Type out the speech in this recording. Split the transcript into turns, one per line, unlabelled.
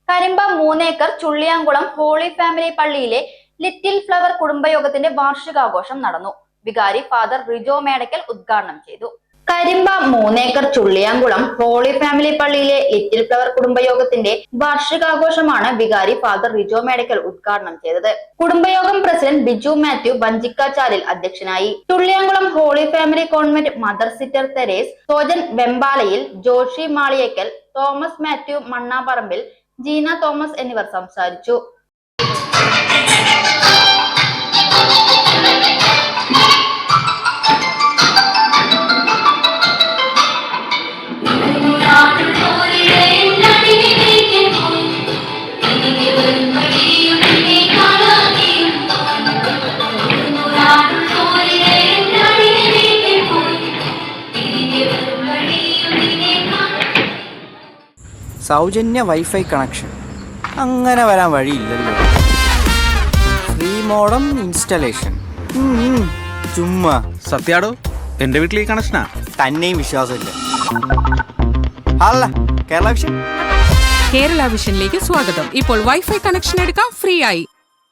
Karimba 3 acre Chulliyamkulam Holy Family പള്ളിയിലെ Little Flower കുടുംബയോഗത്തിന്റെ വാർഷികാഘോഷം നടന്നു. വികാരി ഫാദർ റിജോ മേടക്കൽ ഉദ്ഘാടനം ചെയ്തു. Karimba 3 acre Chulliyamkulam Holy Family പള്ളിയിലെ ലിറ്റിൽ ഫ്ലവർ കുടുംബയോഗത്തിന്റെ വാർഷികാഘോഷമാണ് വികാരി ഫാദർ റിജോ മേടക്കൽ ഉദ്ഘാടനം ചെയ്തത്. കുടുംബയോഗം പ്രസിഡന്റ് ബിജു മാത്യു ബഞ്ചിക്കാച്ചാലിൽ അധ്യക്ഷനായി. Chulliyamkulam Holy Family convent Mother Sister Theres, Sojan Vembalayil, Joshy Maliyekkal, Thomas Mathew Mannaparambil, Jeena Thomas എന്നിവർ സംസാരിച്ചു.
സൗജന്യ വൈഫൈ കണക്ഷൻ അങ്ങനെ വരാൻ വഴിയില്ലല്ലോ. ഫ്രീ മോഡം ഇൻസ്റ്റലേഷൻ ചുമ്മാ.
സത്യാടോ, എന്റെ വീട്ടിൽ ഈ കണക്ഷനാ.
തന്നെയും വിശ്വാസമില്ല. അല്ല, കേരള വിഷൻ.
കേരള വിഷനിലേക്ക് സ്വാഗതം. ഇപ്പോൾ വൈഫൈ കണക്ഷൻ എടുക്കാം ഫ്രീ ആയി.